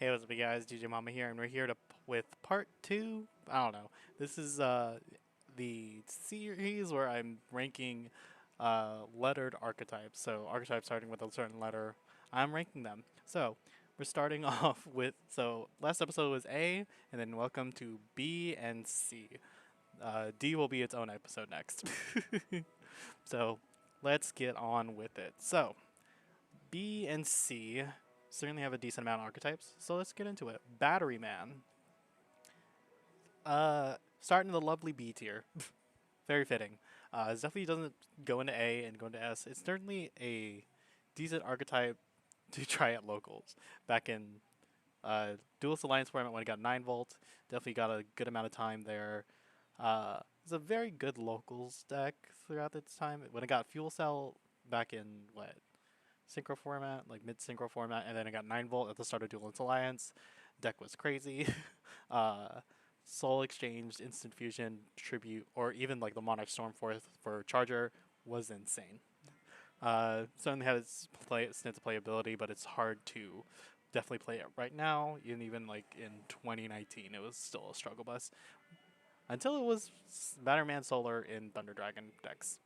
Hey, what's up, you guys? DJMama here, and we're here with part two. I don't know. This is the series where I'm ranking lettered archetypes. So archetypes starting with a certain letter, I'm ranking them. So we're starting off with last episode was A, and then welcome to B and C. D will be its own episode next. So let's get on with it. So B and C certainly have a decent amount of archetypes, so let's get into it. Batteryman. Starting the lovely B tier. Very fitting. It definitely doesn't go into A and go into S. It's certainly a decent archetype to try at locals. Back in Duelist Alliance format when it got 9 volt, definitely got a good amount of time there. It's a very good locals deck throughout its time. When it got Fuel Cell back in what synchro format, like mid synchro format, and then it got 9 volt at the start of Duelist Alliance. Deck was crazy. uh, Soul Exchange, Instant Fusion, Tribute, or even like the Monarch Stormforth for Charger was insane. Certainly had its stints of playability, but it's hard to definitely play it right now. And even like in 2019, it was still a struggle bus until it was Batterman Solar in Thunder Dragon decks.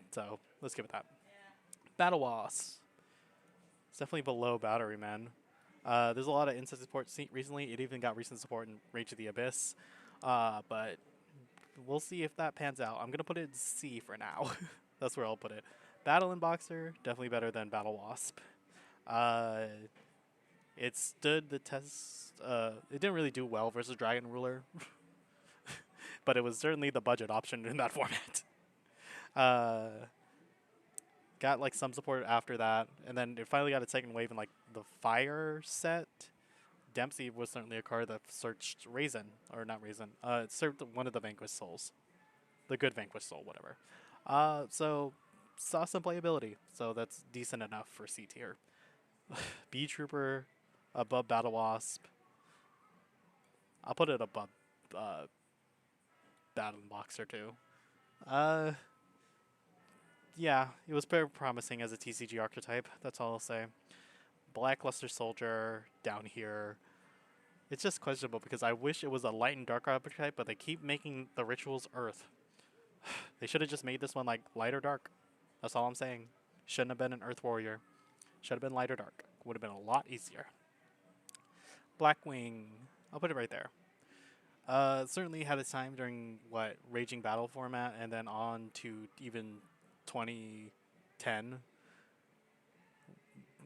So let's give it that. Battle Wasp. It's definitely below Batteryman. There's a lot of instant support recently. It even got recent support in Rage of the Abyss. But we'll see if that pans out. I'm going to put it in C for now. That's where I'll put it. Battle and Boxer, definitely better than Battle Wasp. Uh, it stood the test. It didn't really do well versus Dragon Ruler, but it was certainly the budget option in that format. Uh, got like some support after that, and then it finally got its second wave in like the Fire set. Dempsey was certainly a card that searched Raisin, or not Raisin. It served one of the Vanquished Souls, the good Vanquished Soul, whatever. So saw some playability, so that's decent enough for C tier. B Trooper above Battle Wasp. I'll put it above uh, Battle Boxer too. Uh, yeah, it was very promising as a TCG archetype. That's all I'll say. Blackluster Soldier down here. It's just questionable because I wish it was a light and dark archetype, but they keep making the rituals Earth. They should have just made this one like light or dark. That's all I'm saying. Shouldn't have been an Earth Warrior. Should have been light or dark. Would have been a lot easier. Blackwing. I'll put it right there. Certainly had its time during what Raging Battle format, and then on to even 2010.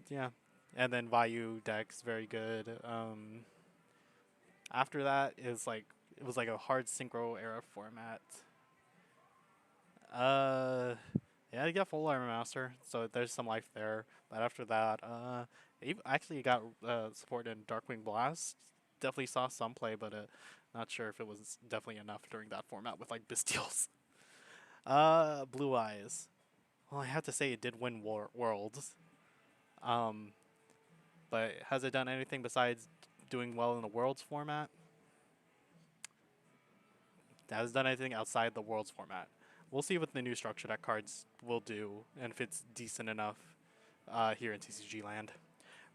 Yeah, and then Vayu decks very good. After that is like it was like a hard synchro era format. Uh, yeah, you got Full Armor Master, so there's some life there. But after that, actually got support in Darkwing Blast. Definitely saw some play, but not sure if it was definitely enough during that format with like Bystials. Blue Eyes. Well, I have to say it did win Worlds. Um, but has it done anything besides doing well in the Worlds format? It hasn't done anything outside the Worlds format. We'll see what the new structure that cards will do and if it's decent enough here in TCG land.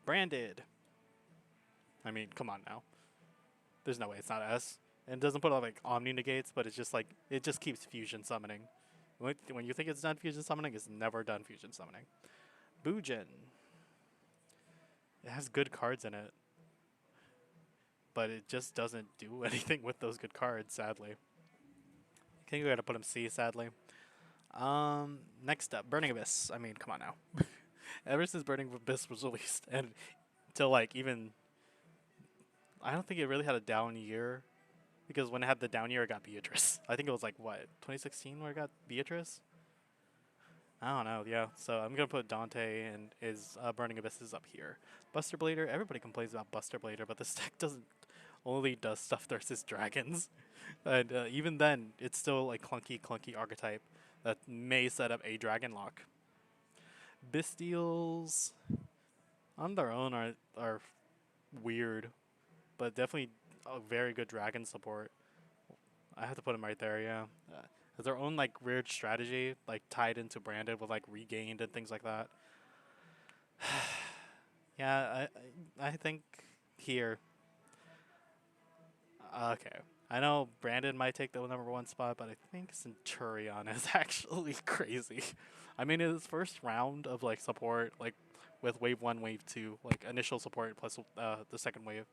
Branded. I mean, come on now. There's no way it's not S. And it doesn't put up like Omni negates, but it's just like it just keeps fusion summoning. When you think it's done fusion summoning, it's never done fusion summoning. Bujin. It has good cards in it, but it just doesn't do anything with those good cards, sadly. I think we gotta put him C, sadly. Next up, Burning Abyss. I mean, come on now. Ever since Burning Abyss was released, and till like even, I don't think it really had a down year, because when it had the down year, it got Beatrice. I think it was like what 2016 where it got Beatrice. I don't know. Yeah, so I'm gonna put Dante and his Burning Abyss is up here. Buster Blader. Everybody complains about Buster Blader, but this deck doesn't only does stuff versus dragons, and even then, it's still like clunky archetype that may set up a dragon lock. Bystials on their own are weird, but definitely a very good dragon support. I have to put them right there. Yeah, has their own like weird strategy, like tied into branded with like regained and things like that. Yeah, I think here. Okay. I know Brandon might take the #1 spot, but I think Cen-turion is actually crazy. I mean, in his first round of like support, like with wave 1, wave 2, like initial support plus the second wave,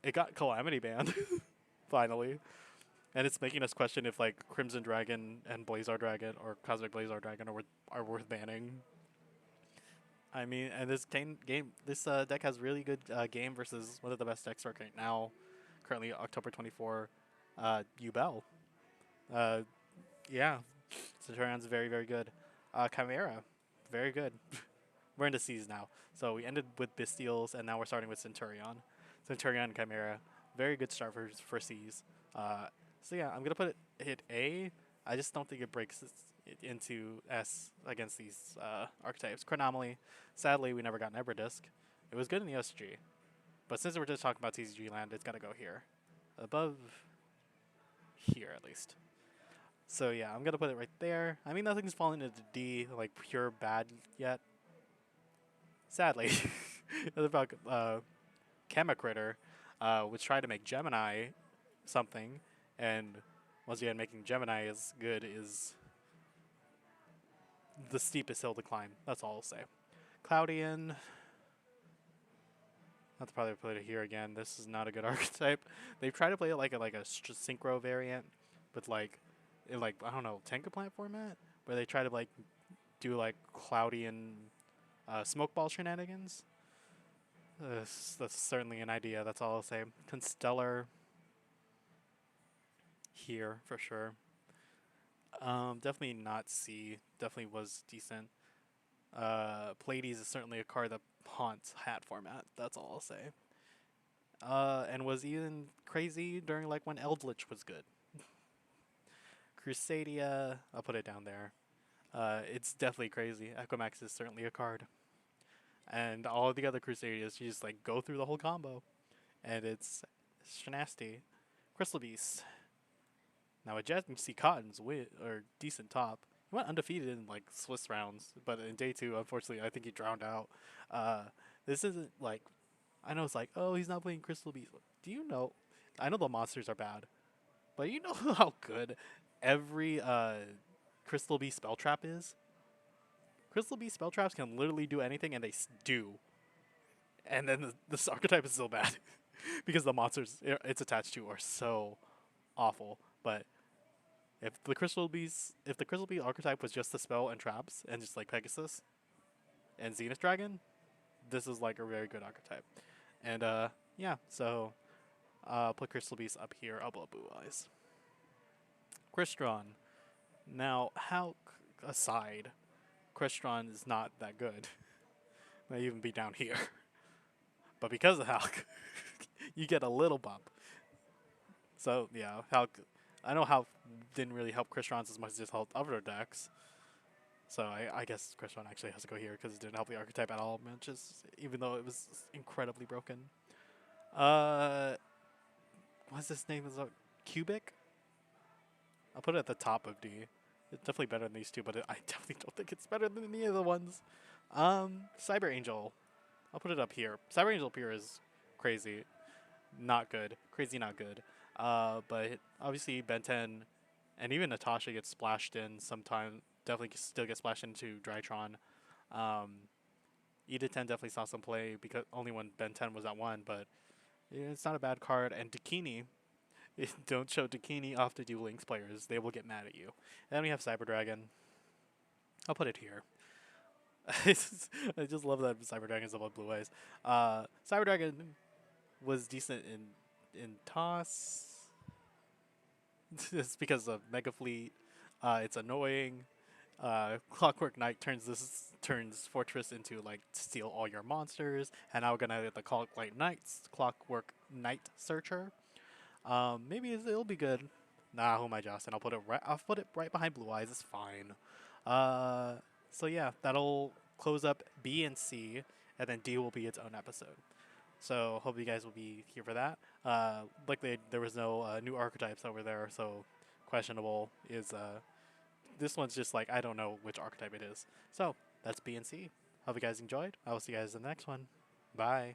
it got Calamity banned finally, and it's making us question if like Crimson Dragon and Blazar Dragon or Cosmic Blazar Dragon are worth banning. I mean, and this deck has really good game versus one of the best decks right now, currently October 24, Ubel. Uh, yeah, Centurion's very, very good. Chimera, very good. We're into C's now. So we ended with Bystials, and now we're starting with Cen-turion. Cen-turion, Chimera, very good start for C's. So yeah, I'm going to hit A. I just don't think it breaks it into S against these archetypes. Chronomaly, sadly, we never got an Eberdisc. It was good in the SG. But since we're just talking about TCG land, it's got to go here. Above here, at least. So yeah, I'm going to put it right there. I mean, nothing's fallen into D, like pure bad yet. Sadly. About Chemicritter was trying to make Gemini something, and once again, making Gemini as good is the steepest hill to climb. That's all I'll say. Cloudian. I'll probably put it here again. This is not a good archetype. They've tried to play it like a synchro variant, with like, in like I don't know, Tenka plant format, where they try to like do like Cloudian smoke ball shenanigans. That's certainly an idea. That's all I'll say. Constellar here for sure. Definitely not C. Definitely was decent. Pleiades is certainly a card that haunts hat format. That's all I'll say. And was even crazy during like when Eldritch was good. Crusadia, I'll put it down there. It's definitely crazy. Equimax is certainly a card. And all the other Crusadias, you just like go through the whole combo. And it's nasty. Crystal Beast. Now, at Jet, you see Cotton's decent top. He went undefeated in like Swiss rounds, but in day 2, unfortunately, I think he drowned out. This isn't like, I know it's like, oh, he's not playing Crystal Beast. Do you know? I know the monsters are bad, but you know how good every Crystal Beast spell trap is? Crystal Beast spell traps can literally do anything, and they do. And then this archetype is so bad because the monsters it's attached to are so awful. But if the Crystal Beast archetype was just the spell and traps and just like Pegasus and Zenith Dragon, this is like a very good archetype. And yeah, so put Crystal Beast up here above Blue Eyes. Crystron. Now, how aside, Crystron is not that good. Might even be down here. But because of Hulk, you get a little bump. So yeah, Hulk. I know Hulk didn't really help Crystron as much as it helped other decks. So I guess Crystron actually has to go here because it didn't help the archetype at all, even though it was incredibly broken. What's this name? Is it Cubic? I'll put it at the top of D. It's definitely better than these two, but I definitely don't think it's better than any of the ones. Cyber Angel. I'll put it up here. Cyber Angel up here is crazy. Not good. Crazy, not good. But obviously Ben 10 and even Natasha gets splashed in sometime. Definitely still gets splashed into Drytron. Eda 10 definitely saw some play because only when Ben 10 was at 1, but yeah, it's not a bad card. And Dakini, don't show Dakini off to Duel Links players. They will get mad at you. And then we have Cyber Dragon. I'll put it here. I just love that Cyber Dragon's above Blue Eyes. Cyber Dragon was decent in Toss. It's because of Mega Fleet. It's annoying. Clockwork Knight turns Fortress into like steal all your monsters, and now we're gonna get the Clockwork Knight Searcher. Maybe it'll be good. Nah, who am I jousting? I'll put it right behind Blue Eyes. It's fine. So yeah, that'll close up B and C, and then D will be its own episode. So hope you guys will be here for that. Luckily, there was no new archetypes over there, so questionable is this one's just like I don't know which archetype it is. So that's B and C. Hope you guys enjoyed. I will see you guys in the next one. Bye.